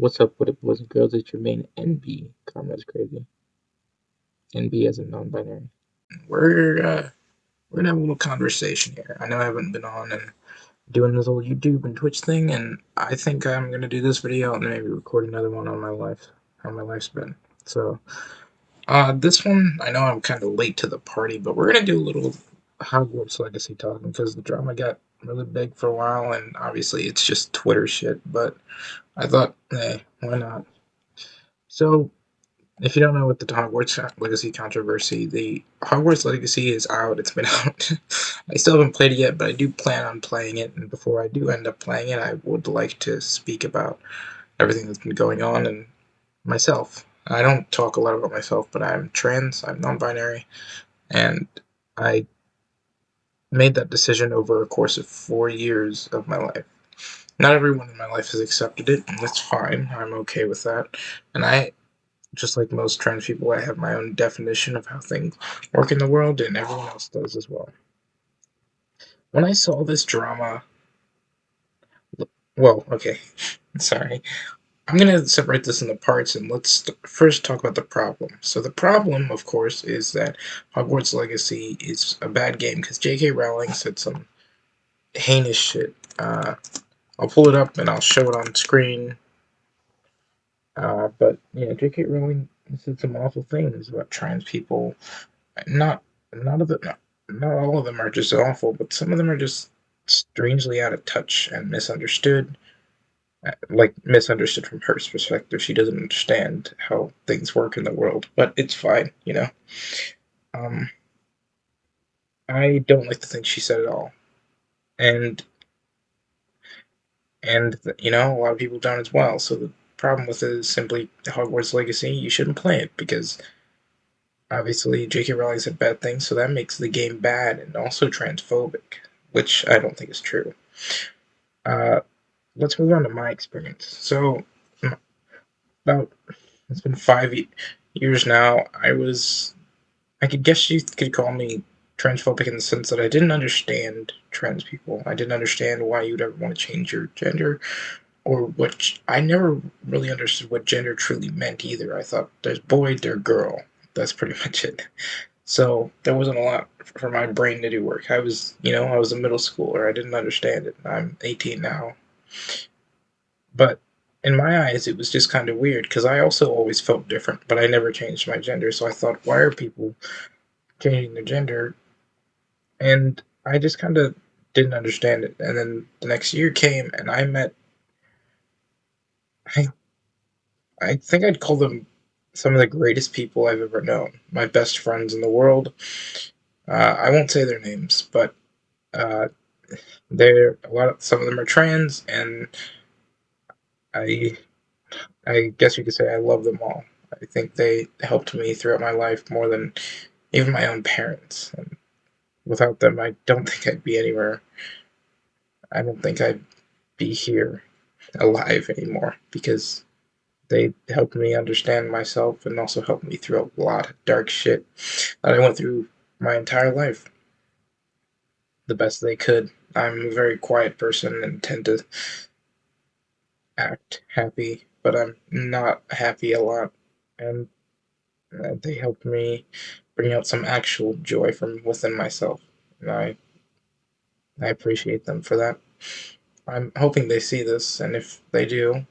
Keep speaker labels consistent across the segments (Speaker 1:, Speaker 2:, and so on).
Speaker 1: What's up with it, boys and girls? It's your main NB, Comrades Crazy. NB as a non-binary. We're gonna have a little conversation here. I know I haven't been on and doing this whole YouTube and Twitch thing, and I think I'm gonna do this video and maybe record another one on my life, how my life's been. So, this one, I know I'm kind of late to the party, but we're gonna do a little Hogwarts Legacy talking because the drama got really big for a while, and obviously it's just Twitter shit. But I thought, hey, why not? So, if you don't know what the Hogwarts Legacy controversy, the Hogwarts Legacy is out. It's been out. I still haven't played it yet, but I do plan on playing it. And before I do end up playing it, I would like to speak about everything that's been going on and myself. I don't talk a lot about myself, but I'm trans, I'm non binary, and I made that decision over a course of 4 years of my life. Not everyone in my life has accepted it, and that's fine. I'm okay with that. And just like most trans people, I have my own definition of how things work in the world, and everyone else does as well. When I saw this drama, well, okay, sorry. I'm going to separate this into parts, and let's first talk about the problem. So the problem, of course, is that Hogwarts Legacy is a bad game because J.K. Rowling said some heinous shit. I'll pull it up and I'll show it on screen. But yeah, J.K. Rowling said some awful things about trans people. Not none of them, not all of them are just awful, but some of them are just strangely out of touch and misunderstood. Like misunderstood from her perspective. She doesn't understand how things work in the world, but it's fine. Um, I don't like the things she said at all, and a lot of people don't as well. So the problem with it is simply Hogwarts Legacy. You shouldn't play it because obviously J.K. Rowling said bad things, so that makes the game bad and also transphobic, which I don't think is true. Uh, let's move on to my experience. So, about it's been 5 years now. I could guess you could call me transphobic in the sense that I didn't understand trans people. I didn't understand why you'd ever want to change your gender, or I never really understood what gender truly meant either. I thought there's boy, there's girl. That's pretty much it. So there wasn't a lot for my brain to do work. I was a middle schooler. I didn't understand it. I'm 18 now. But in my eyes, it was just kind of weird because I also always felt different, but I never changed my gender. So I thought, why are people changing their gender? And I just kind of didn't understand it. And then the next year came, and I, I think I'd call them some of the greatest people I've ever known. My best friends in the world. I won't say their names, but uh, some of them are trans, and I I guess you could say I love them all. I think they helped me throughout my life more than even my own parents. And without them, I don't think I'd be anywhere. I don't think I'd be here alive anymore because they helped me understand myself and also helped me through a lot of dark shit that I went through my entire life the best they could. I'm a very quiet person and tend to act happy, but I'm not happy a lot. And they helped me bring out some actual joy from within myself. And I appreciate them for that. I'm hoping they see this, and if they do,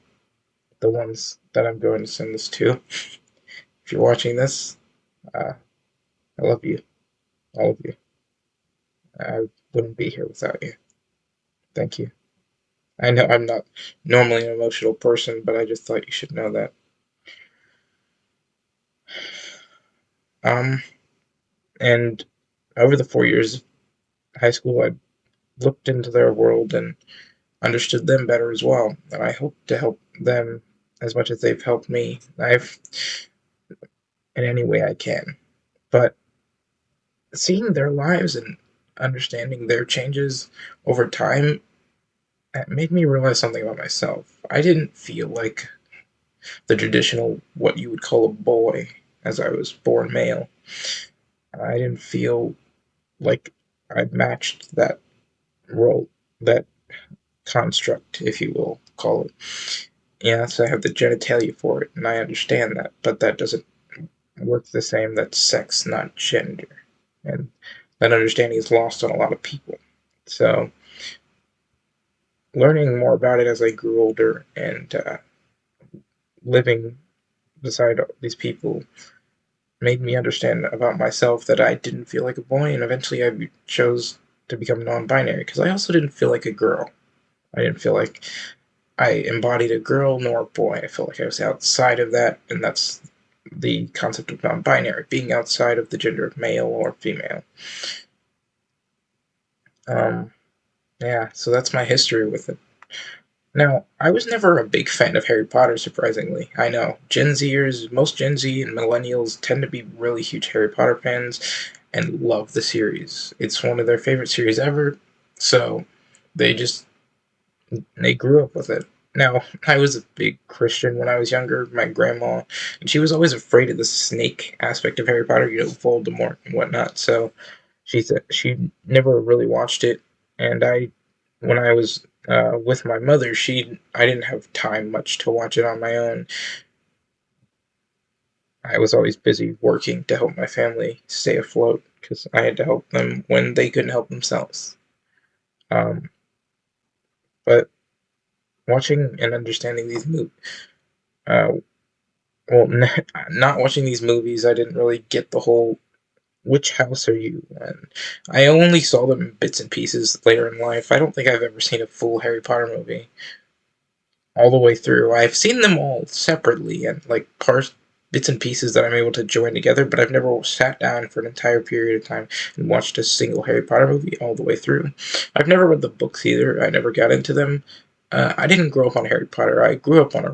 Speaker 1: the ones that I'm going to send this to, if you're watching this, I love you, all of you. I wouldn't be here without you. Thank you. I know I'm not normally an emotional person, but I just thought you should know that. Um, and over the 4 years of high school, I looked into their world and understood them better as well. And I hope to help them as much as they've helped me. I've in any way I can. But seeing their lives and understanding their changes over time made me realize something about myself. I didn't feel like the traditional what you would call a boy as I was born male. I didn't feel like I matched that role, that construct, if you will call it. Yes, I have the genitalia for it, and I understand that, but that doesn't work the same. That's sex, not gender. And that understanding is lost on a lot of people. So, learning more about it as I grew older and living beside these people made me understand about myself that I didn't feel like a boy, and eventually I chose to become non binary because I also didn't feel like a girl. I didn't feel like I embodied a girl nor a boy. I felt like I was outside of that, and that's the concept of non binary, being outside of the gender of male or female. Um, yeah, so that's my history with it. Now, I was never a big fan of Harry Potter, surprisingly. I know, most Gen Z and millennials tend to be really huge Harry Potter fans and love the series. It's one of their favorite series ever, so they just they grew up with it. Now, I was a big Christian when I was younger. My grandma, and she was always afraid of the snake aspect of Harry Potter, Voldemort and whatnot. So she said she never really watched it. And when I was with my mother, I didn't have time much to watch it on my own. I was always busy working to help my family stay afloat because I had to help them when they couldn't help themselves. Um, but watching and understanding these movies, uh, well, not watching these movies, I didn't really get the whole which house are you? And I only saw them in bits and pieces later in life. I don't think I've ever seen a full Harry Potter movie all the way through. I've seen them all separately and like parts, bits and pieces that I'm able to join together, but I've never sat down for an entire period of time and watched a single Harry Potter movie all the way through. I've never read the books either. I never got into them. I didn't grow up on Harry Potter. I grew up on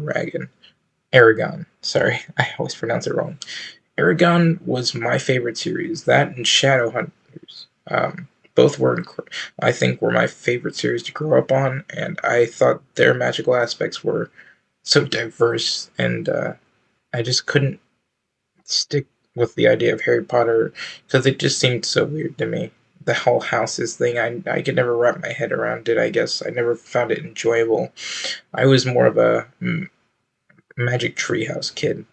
Speaker 1: Aragon. Sorry, I always pronounce it wrong. Aragon was my favorite series. That and Shadowhunters. Both I think, were my favorite series to grow up on, and I thought their magical aspects were so diverse, and I just couldn't stick with the idea of Harry Potter because it just seemed so weird to me. The whole houses thing, I could never wrap my head around it, I guess. I never found it enjoyable. I was more of a Magic Treehouse kid.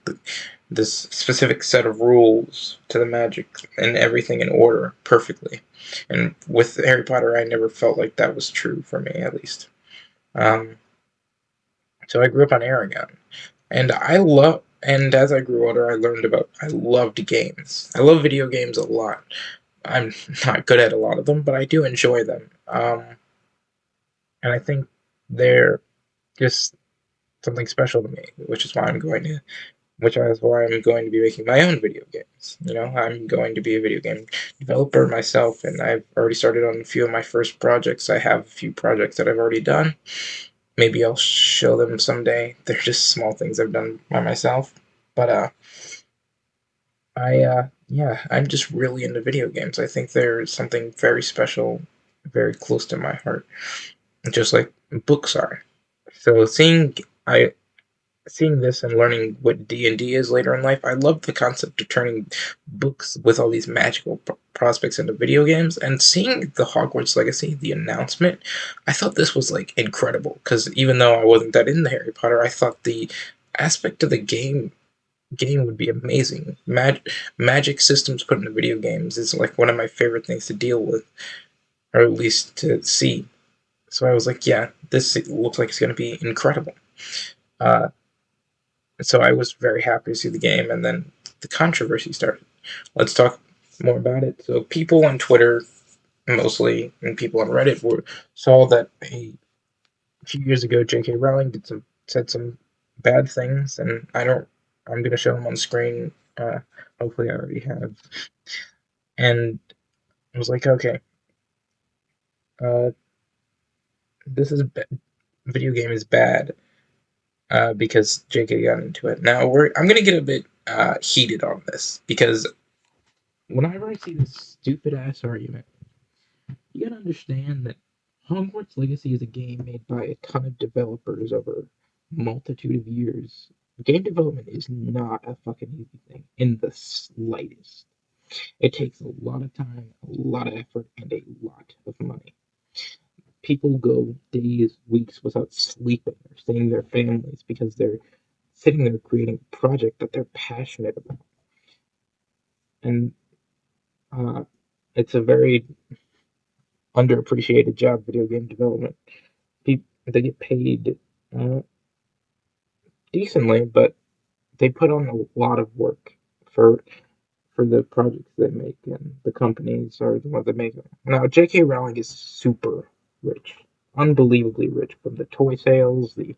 Speaker 1: This specific set of rules to the magic and everything in order perfectly. And with Harry Potter, I never felt like that was true for me, at least. Um, so I grew up on Aragon, and And as I grew older, I loved games. I love video games a lot. I'm not good at a lot of them, but I do enjoy them. And I think they're just something special to me, which is why I'm going to be making my own video games. I'm going to be a video game developer myself, and I've already started on a few of my first projects. I have a few projects that I've already done. Maybe I'll show them someday. They're just small things I've done by myself. But yeah, I'm just really into video games. I think they're something very special, very close to my heart, just like books are. So I seeing this and learning what D&D is later in life, I love the concept of turning books with all these magical prospects into video games. And seeing the Hogwarts Legacy, the announcement, I thought this was like incredible because even though I wasn't that into Harry Potter, I thought the aspect of the game would be amazing. Magic systems put into video games is like one of my favorite things to deal with, or at least to see. So I was like, yeah, this looks like it's going to be incredible. Uh, so I was very happy to see the game, and then the controversy started. Let's talk more about it. So people on Twitter, mostly, and people on Reddit saw that a few years ago J.K. Rowling said some bad things, and I'm gonna show them on screen. Hopefully, I already have. And I was like, okay, uh, this is video game is bad because J.K. got into it. Now I'm gonna get a bit heated on this because whenever I see this stupid ass argument, you gotta understand that Hogwarts Legacy is a game made by a ton of developers over a multitude of years. Game development is not a fucking easy thing in the slightest. It takes a lot of time, a lot of effort, and a lot of money. people go days, weeks without sleeping or seeing their families because they're sitting there creating a project that they're passionate about. And uh, it's a very underappreciated job, video game development. People, they get paid uh, decently, but they put on a lot of work for the projects they make, and the companies are the ones that make them. Now, J.K. Rowling is super rich, unbelievably rich, from the toy sales, the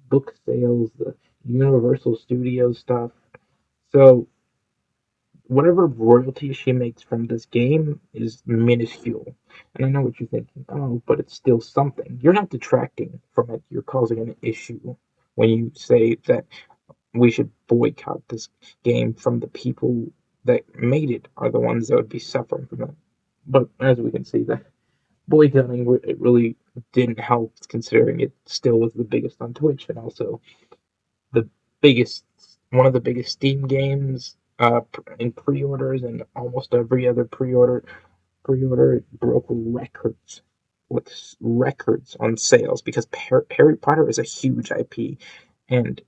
Speaker 1: book sales, the Universal Studios stuff. So whatever royalty she makes from this game is minuscule. And I know what you're thinking. Oh, but it's still something. You're not detracting from it. You're causing an issue when you say that we should boycott this game from the people that made it are the ones that would be suffering from that. But as we can see, that boycotting it really didn't help, considering it still was the biggest on Twitch and also the biggest, one of the biggest Steam games in pre-orders, and almost every other pre-order it broke records with records on sales because Harry Potter is a huge IP, and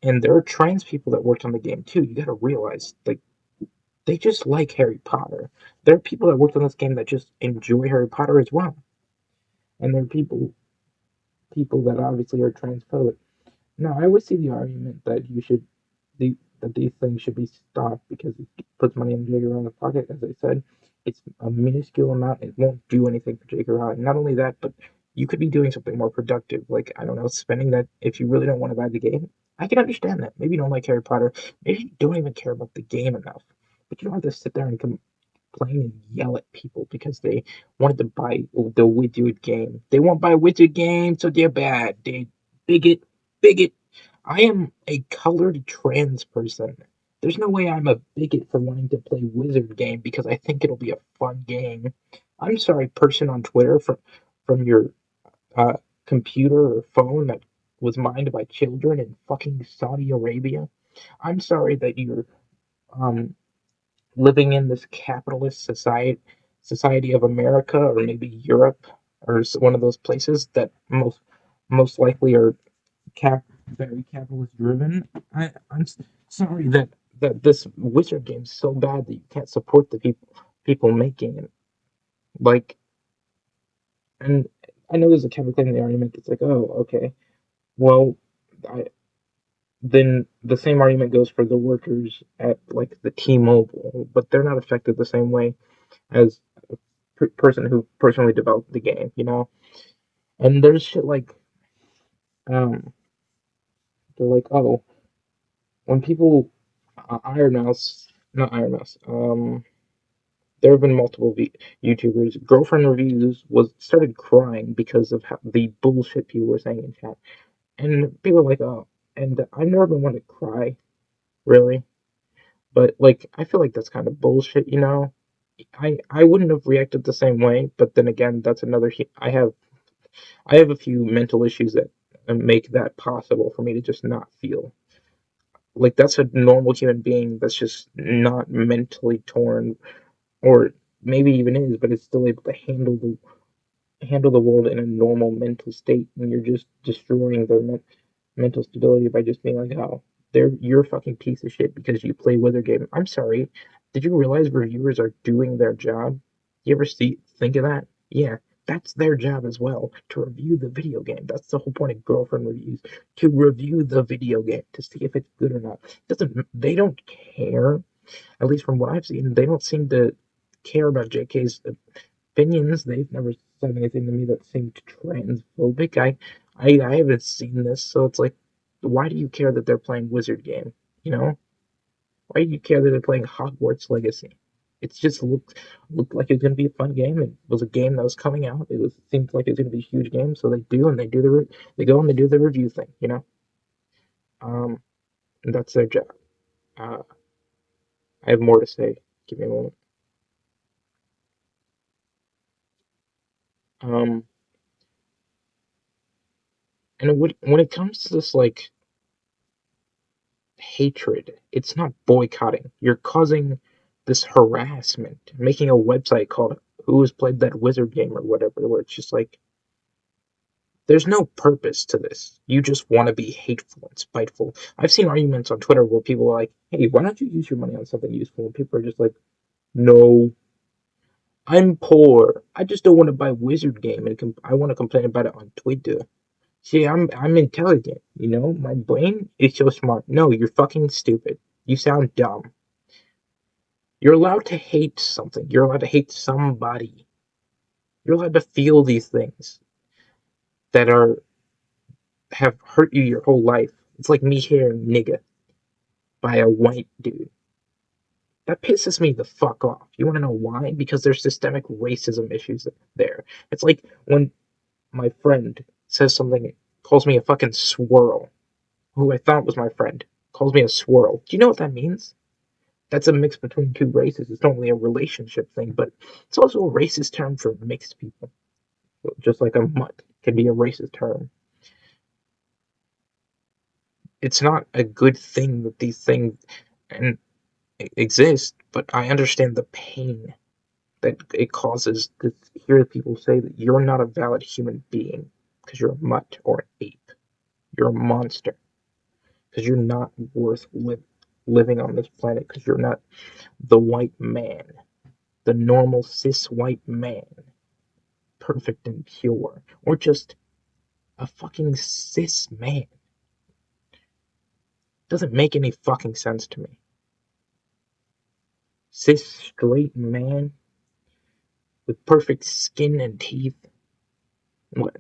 Speaker 1: there are trans people that worked on the game too. You got to realize, like, they just like Harry Potter. There are people that worked on this game that just enjoy Harry Potter as well, and there are people that obviously are transphobic. No, I always see the argument that that these things should be stopped because it puts money in J.K. Rowling's pocket. As I said, it's a minuscule amount. It won't do anything for J.K. Rowling. Not only that, but you could be doing something more productive, like, I don't know, spending that if you really don't want to buy the game. I can understand that. Maybe you don't like Harry Potter. Maybe you don't even care about the game enough. But you don't have to sit there and complain and yell at people because they wanted to buy the widget game. They won't buy widget games, so they're bad. They bigot, bigot. I am a colored trans person. There's no way I'm a bigot for wanting to play wizard game because I think it'll be a fun game. I'm sorry, person on Twitter, from your uh, computer or phone that was mined by children in fucking Saudi Arabia. I'm sorry that you're um living in this capitalist society of America, or maybe Europe, or one of those places that most likely are very capitalist driven. I'm sorry that this wizard game's so bad that you can't support the people making it. Like, and I know there's a counterclaim in the argument that's like, oh, okay, well, I, then the same argument goes for the workers at, like, the T-Mobile, but they're not affected the same way as person who personally developed the game, you know? And there's shit like, um, they're like, oh, when people, Iron Mouse, not Iron Mouse, there have been multiple YouTubers. Girlfriend Reviews was started crying because of the bullshit people were saying in chat, and people are like, oh, and I've never been one to cry, really, but like I feel like that's kind of bullshit, you know. I wouldn't have reacted the same way, but then again, that's another. I have a few mental issues that make that possible for me to just not feel. Like, that's a normal human being that's just not mentally torn, or maybe even is, but is still able to handle the world in a normal mental state, and you're just destroying their mental stability by just being like, oh, you're a fucking piece of shit because you play Wither game. I'm sorry. Did you realize reviewers are doing their job? You ever think of that? Yeah, that's their job as well, to review the video game. That's the whole point of girlfriend reviews, to review the video game to see if it's good or not. Doesn't They don't care. At least from what I've seen, they don't seem to care about JK's opinions. They've never said anything to me that seemed transphobic. I haven't seen this, so it's like, why do you care that they're playing Wizard game? You know, why do you care that they're playing Hogwarts Legacy? It just looked like it was gonna be a fun game. It was a game that was coming out. It seemed like it was gonna be a huge game, so they go and they do the review thing. You know, and that's their job. Uh, I have more to say. Give me a moment. Um, and when it comes to this, like, hatred. It's not boycotting. You're causing this harassment, making a website called "Who has played that wizard game" or whatever, where it's just like, There's no purpose to this. You just want to be hateful and spiteful. I've seen arguments on Twitter where people are like, "Hey, why don't you use your money on something useful?" And people are just like, "No, I'm poor. I just don't want to buy Wizard Game, and I want to complain about it on Twitter." See, I'm intelligent, you know? My brain is so smart. No, you're fucking stupid. You sound dumb. You're allowed to hate something. You're allowed to hate somebody. You're allowed to feel these things that are have hurt you your whole life. It's like me hearing nigga by a white dude. That pisses me the fuck off. You want to know why? Because there's systemic racism issues there. It's like when my friend says something, calls me a fucking swirl, who I thought was my friend, calls me a swirl. Do you know what that means? That's a mix between two races. It's not only a relationship thing, but it's also a racist term for mixed people. Just like a mutt can be a racist term. It's not a good thing that these things and exist, but I understand the pain that it causes to hear people say that you're not a valid human being because you're a mutt or an ape. You're a monster because you're not worth living on this planet because you're not the white man, the normal cis white man, perfect and pure, or just a fucking cis man. Doesn't make any fucking sense to me. Cis straight man with perfect skin and teeth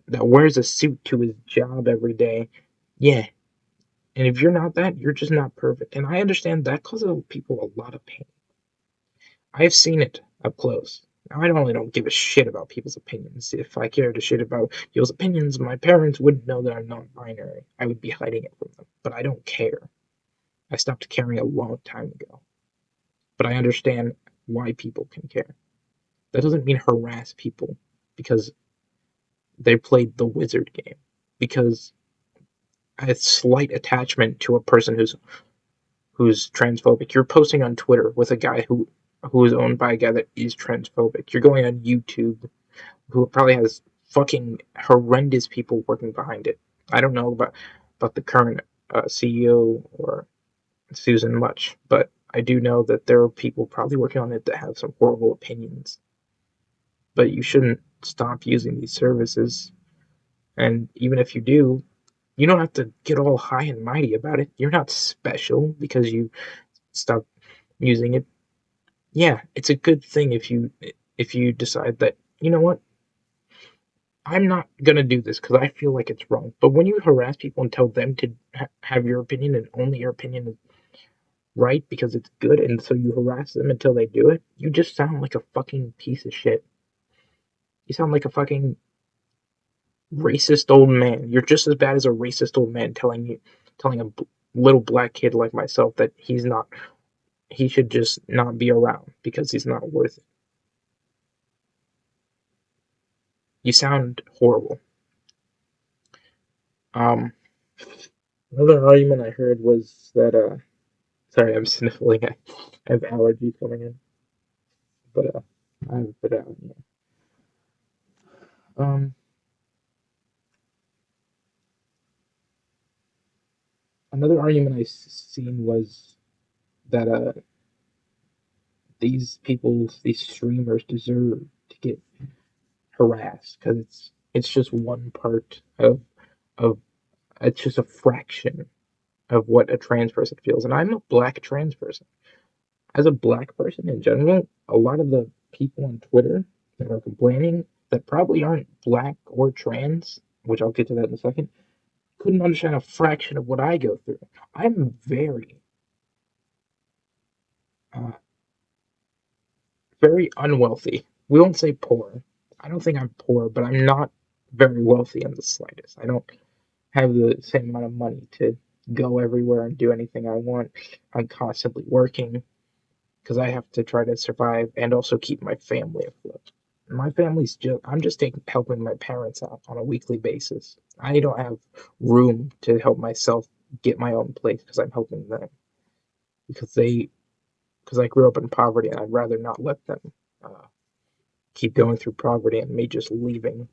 Speaker 1: that wears a suit to his job every day. Yeah. And if you're not that, you're just not perfect. And I understand that causes people a lot of pain. I've seen it up close. Now, I really don't give a shit about people's opinions. If I cared a shit about people's opinions, my parents wouldn't know that I'm not binary. I would be hiding it from them. But I don't care. I stopped caring a long time ago. But I understand why people can care. That doesn't mean harass people because they played the wizard game. Because a slight attachment to a person who's transphobic. You're posting on Twitter with a guy who is owned by a guy that is transphobic. You're going on YouTube who probably has fucking horrendous people working behind it. I don't know about the current CEO or Susan much, but I do know that there are people probably working on it that have some horrible opinions. But you shouldn't stop using these services. And even if you do, you don't have to get all high and mighty about it. You're not special because you stop using it. Yeah, it's a good thing if you decide that, you know what, I'm not gonna do this because I feel like it's wrong. But when you harass people and tell them to have your opinion and only your opinion is right because it's good, and so you harass them until they do it, you just sound like a fucking piece of shit. You sound like a fucking racist old man. You're just as bad as a racist old man telling a little black kid like myself that he should just not be around because he's not worth it. You sound horrible. Um, Another argument I heard was that sorry, I'm sniffling. I have allergies coming in, but I have a bit out. Yeah. Another argument I seen was that these streamers deserve to get harassed because it's just one part of it's just a fraction of what a trans person feels, and I'm a black trans person. As a black person in general, a lot of the people on Twitter that are complaining that probably aren't black or trans, which I'll get to that in a second, couldn't understand a fraction of what I go through. I'm uh, very unwealthy. We won't say poor. I don't think I'm poor, but I'm not very wealthy in the slightest. I don't have the same amount of money to go everywhere and do anything I want. I'm constantly working because I have to try to survive and also keep my family afloat. My family's just, I'm just helping my parents out on a weekly basis. I don't have room to help myself get my own place because I'm helping them because because I grew up in poverty and I'd rather not let them uh, keep going through poverty and me just leaving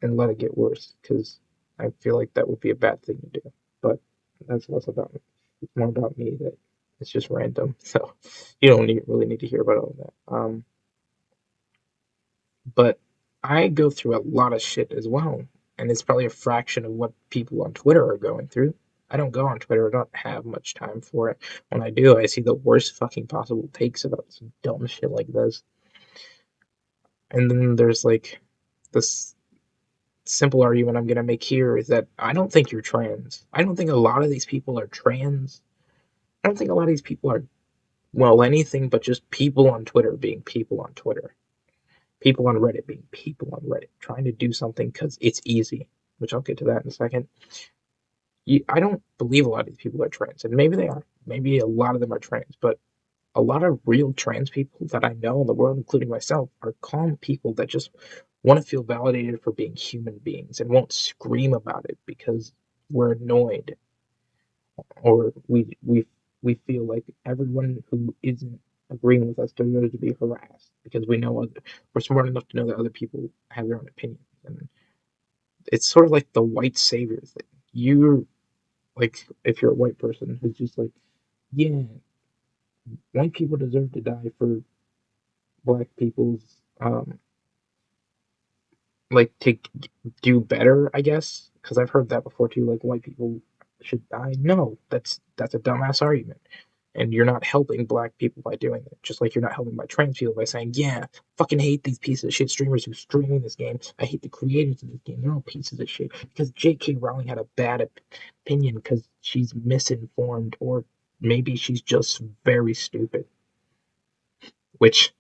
Speaker 1: and let it get worse because I feel like that would be a bad thing to do. But that's less about me. It's more about me that it's just random. So you don't really need to hear about all that. But I go through a lot of shit as well, and it's probably a fraction of what people on Twitter are going through. I don't go on Twitter. I don't have much time for it. When I do, I see the worst fucking possible takes about some dumb shit like this. And then there's like this simple argument I'm going to make here is that I don't think you're trans. I don't think a lot of these people are trans. I don't think a lot of these people are, well, anything but just people on Twitter being people on Twitter. People on Reddit being people on Reddit, trying to do something because it's easy, which I'll get to that in a second. I don't believe a lot of these people are trans, and maybe they are. Maybe a lot of them are trans, but a lot of real trans people that I know in the world, including myself, are calm people that just want to feel validated for being human beings and won't scream about it because we're annoyed or we feel like everyone who isn't agreeing with us deserves to be harassed because we're smart enough to know that other people have their own opinions, and it's sort of like the white savior thing. You like if you're a white person who's just like, yeah, white people deserve to die for black people's like to do better, I guess, because I've heard that before too. Like white people should die. No, that's a dumbass argument, and you're not helping black people by doing it. Just like you're not helping by trans people by saying, "Yeah, fucking hate these pieces of shit streamers who streaming this game. I hate the creators of this game. They're all pieces of shit." Because J.K. Rowling had a bad opinion because she's misinformed, or maybe she's just very stupid. Which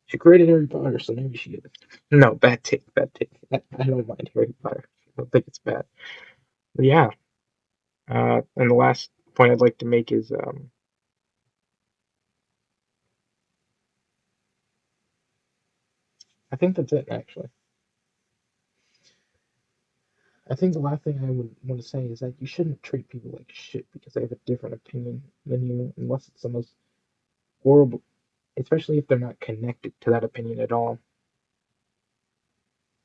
Speaker 1: she created Harry Potter, so maybe she is. No, bad take, bad take. I don't mind Harry Potter. I don't think it's bad. But yeah, and the last point I'd like to make is I think that's it actually. I think the last thing I would want to say is that you shouldn't treat people like shit because they have a different opinion than you, unless it's the most horrible, especially if they're not connected to that opinion at all.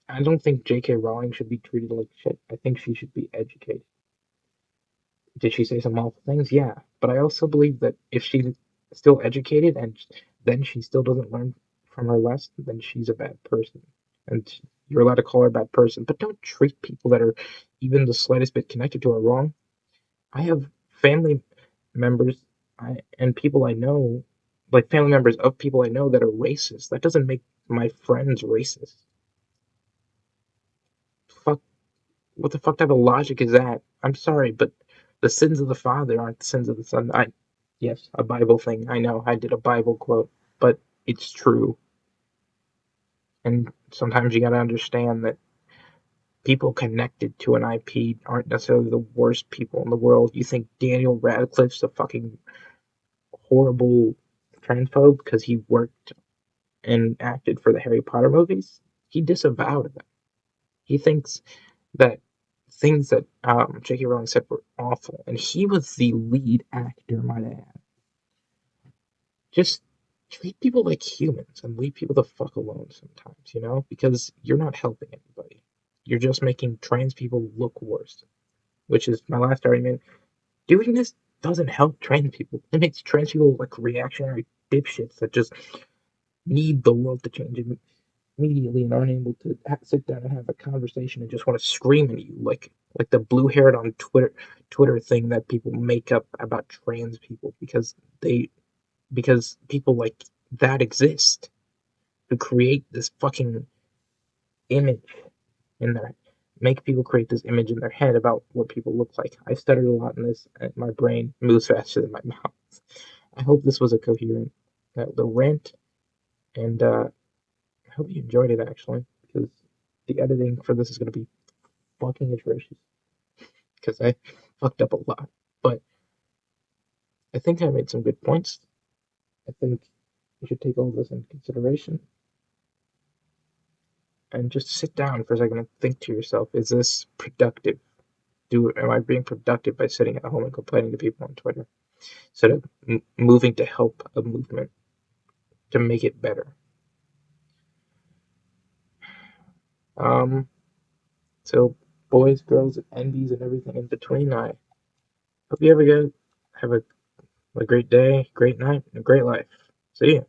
Speaker 1: I don't think J.K. Rowling should be treated like shit. I think she should be educated. Did she say some awful things? Yeah. But I also believe that if she's still educated and then she still doesn't learn from her lesson, then she's a bad person. And you're allowed to call her a bad person. But don't treat people that are even the slightest bit connected to her wrong. I have family members and people I know, like family members of people I know that are racist. That doesn't make my friends racist. Fuck, what the fuck type of logic is that? I'm sorry, but the sins of the father aren't the sins of the son. Yes, a Bible thing. I know I did a Bible quote, but it's true. And sometimes you gotta understand that people connected to an IP aren't necessarily the worst people in the world. You think Daniel Radcliffe's a fucking horrible transphobe because he worked and acted for the Harry Potter movies? He disavowed them. He thinks that things that J.K. Rowling said were awful, and he was the lead actor, might I add. Just treat people like humans and leave people the fuck alone sometimes, because you're not helping anybody. You're just making trans people look worse, which is my last argument. Doing this doesn't help trans people. It makes trans people like reactionary dipshits that just need the world to change immediately and aren't able to sit down and have a conversation and just want to scream at you like the blue haired on Twitter thing that people make up about trans people because people like that exist who create this fucking image in their make people create this image in their head about what people look like. I studied a lot in this, and my brain moves faster than my mouth. I hope this was a coherent little rant, and I hope you enjoyed it actually, because the editing for this is going to be fucking atrocious because I fucked up a lot. But I think I made some good points. I think you should take all this into consideration and just sit down for a second and think to yourself: Is this productive? Am I being productive by sitting at home and complaining to people on Twitter instead of moving to help a movement to make it better? Um, So, boys, girls, envies, and everything in between, I hope you have a great day, great night, and a great life. See ya.